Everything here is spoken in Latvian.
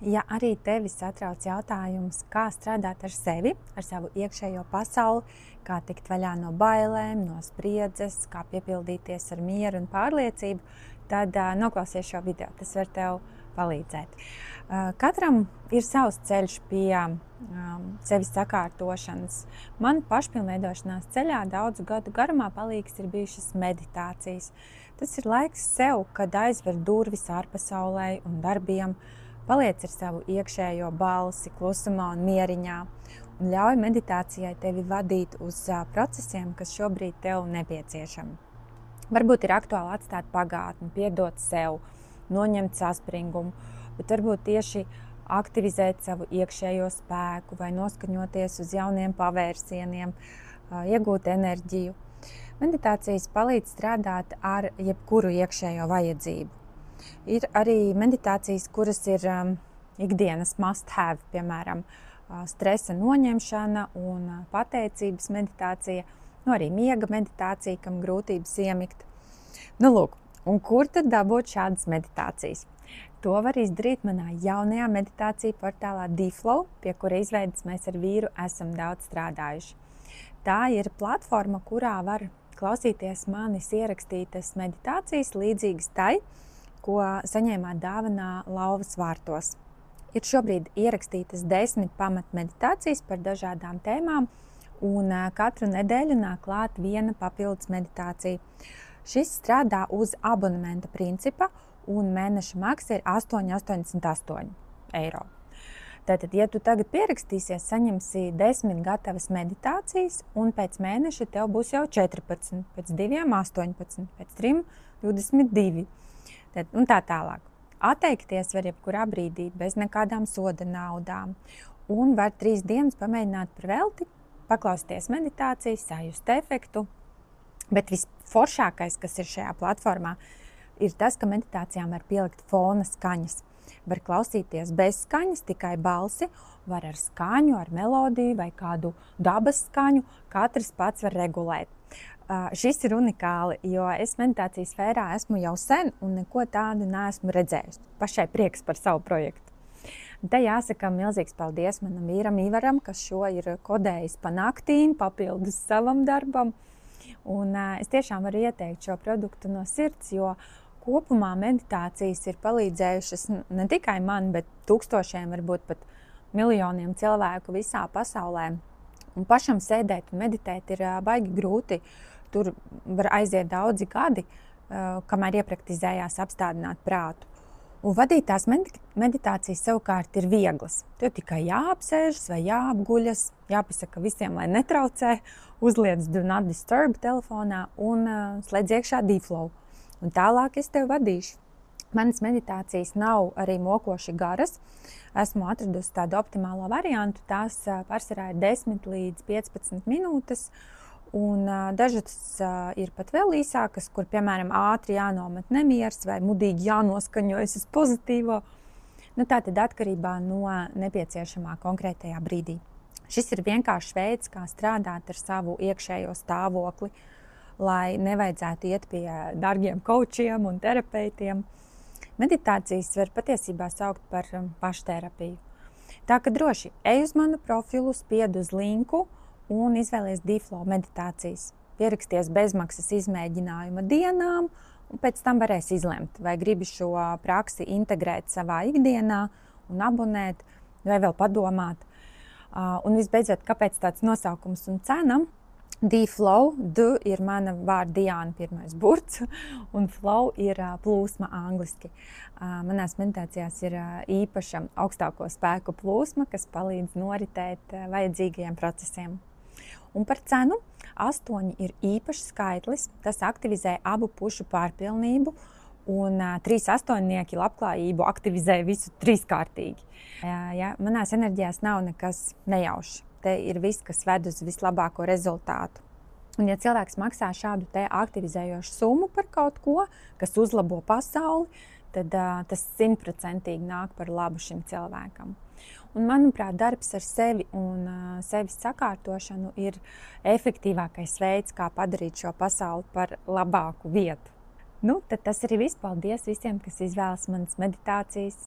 Ja arī tevi satrauc jautājums, kā strādāt ar sevi, ar savu iekšējo pasauli, kā tikt vaļā no bailēm, no spriedzes, kā piepildīties ar mieru un pārliecību, tad noklausies šo video. Tas var tev palīdzēt. Katram ir savs ceļš pie sevis sakārtošanas. Man pašpilnveidošanās ceļā daudzu gadu garumā palīgs ir bijušas meditācijas. Tas ir laiks sev, kad aizver durvis ārpasaulē un darbiem, paliec ar savu iekšējo balsi, klusumā un mieriņā, un ļauj meditācijai tevi vadīt uz procesiem, kas šobrīd tev nepieciešami. Varbūt ir aktuāli atstāt pagātni, piedot sev, noņemt saspringumu, bet varbūt tieši aktivizēt savu iekšējo spēku vai noskaņoties uz jauniem pavērsieniem, iegūt enerģiju. Meditācijas palīdz strādāt ar jebkuru iekšējo vajadzību. Ir arī meditācijas, kuras ir ikdienas must have, piemēram, stresa noņemšana un pateicības meditācija, arī miega meditācija, kam grūtības iemigt. Lūk, un kur tad dabūt šādas meditācijas? To var izdarīt manā jaunajā meditāciju portālā DFlow, pie kura izveides mēs ar vīru esam daudz strādājuši. Tā ir platforma, kurā var klausīties manis ierakstītas meditācijas līdzīgas tai, ko saņēmāt dāvanā lauvas vārtos. Ir šobrīd ierakstītas 10 pamatmeditācijas par dažādām tēmām, un katru nedēļu nāk klāt viena papildus meditācija. Šis strādā uz abonementa principa, un mēneša maksa ir 8,88 eiro. Tātad, ja tu tagad pierakstīsies, saņemsi 10 gatavas meditācijas, un pēc mēneša tev būs jau 14, pēc 2 18, pēc 3 22. Un tā tālāk. Atteikties var jebkurā brīdī, bez nekādām soda naudām. Un var 3 dienas pamēģināt par velti, paklausīties meditācijas, sajust efektu. Bet visforšākais, kas ir šajā platformā, ir tas, ka meditācijām var pielikt fona skaņas. Var klausīties bez skaņas, tikai balsi, var ar skaņu, ar melodiju vai kādu dabas skaņu. Katrs pats var regulēt. Šis ir unikāli, jo es meditācijas sfērā esmu jau sen un neko tādu neesmu redzējusi. Pašai prieks par savu projektu. Te jāsaka milzīgs paldies manam vīram Ivaram, kas šo ir kodējis pa naktīm, papildus savam darbam. Un es tiešām varu ieteikt šo produktu no sirds, jo kopumā meditācijas ir palīdzējušas ne tikai man, bet tūkstošiem, varbūt pat miljoniem cilvēku visā pasaulē. Un pašam sēdēt un meditēt ir baigi grūti. Tur var aiziet daudzi gadi, kamēr iepraktizējās apstādināt prātu. Un vadītās meditācijas savukārt ir vieglas. Tev tikai jāapsēžas vai jāapguļas, jāpasaka visiem, lai netraucē, uzliec Do Not Disturb telefonā un slēdz iekšā DFlow. Un tālāk es tev vadīšu. Manas meditācijas nav arī mokoši garas. Esmu atradusi tādu optimālo variantu. Tās pārsvarā ir 10 līdz 15 minūtes. Un dažas ir pat vēl īsākas, kur, piemēram, ātri jānomet nemieris vai mudīgi jānoskaņojas uz pozitīvo. Tā tad atkarībā no nepieciešamā konkrētajā brīdī. Šis ir vienkāršs veids, kā strādāt ar savu iekšējo stāvokli, lai nevajadzētu iet pie dārgiem kaučiem un terapeitiem. Meditācijas var patiesībā saukt par pašterapiju. Tā ka droši ej uz manu profilu, spied uz linku un izvēlies DFlow meditācijas. Pieraksties bezmaksas izmēģinājuma dienām, un pēc tam varēs izlemt, vai gribi šo praksi integrēt savā ikdienā un abonēt, vai vēl padomāt. Un visbeidzot, kāpēc tāds nosaukums un cena? DFlow, D ir mana vārda Diāna pirmais burts, un flow ir plūsma angliski. Manās meditācijās ir īpaša augstāko spēku plūsma, kas palīdz noritēt vajadzīgajiem procesiem. Un par cenu 8 ir īpašs skaitlis, tas aktivizē abu pušu pārpilnību, un 3 astoņnieki labklājību aktivizē visu trīskārtīgi. Manās enerģijās nav nekas nejaušs. Te ir viss, kas ved uz vislabāko rezultātu. Un ja cilvēks maksā šādu te aktivizējošu summu par kaut ko, kas uzlabo pasauli, tad tas 100% nāk par labu šim cilvēkam. Un, manuprāt, darbs ar sevi un sevis sakārtošanu ir efektīvākais veids, kā padarīt šo pasauli par labāku vietu. Tad tas arī viss. Paldies visiem, kas izvēlas manas meditācijas.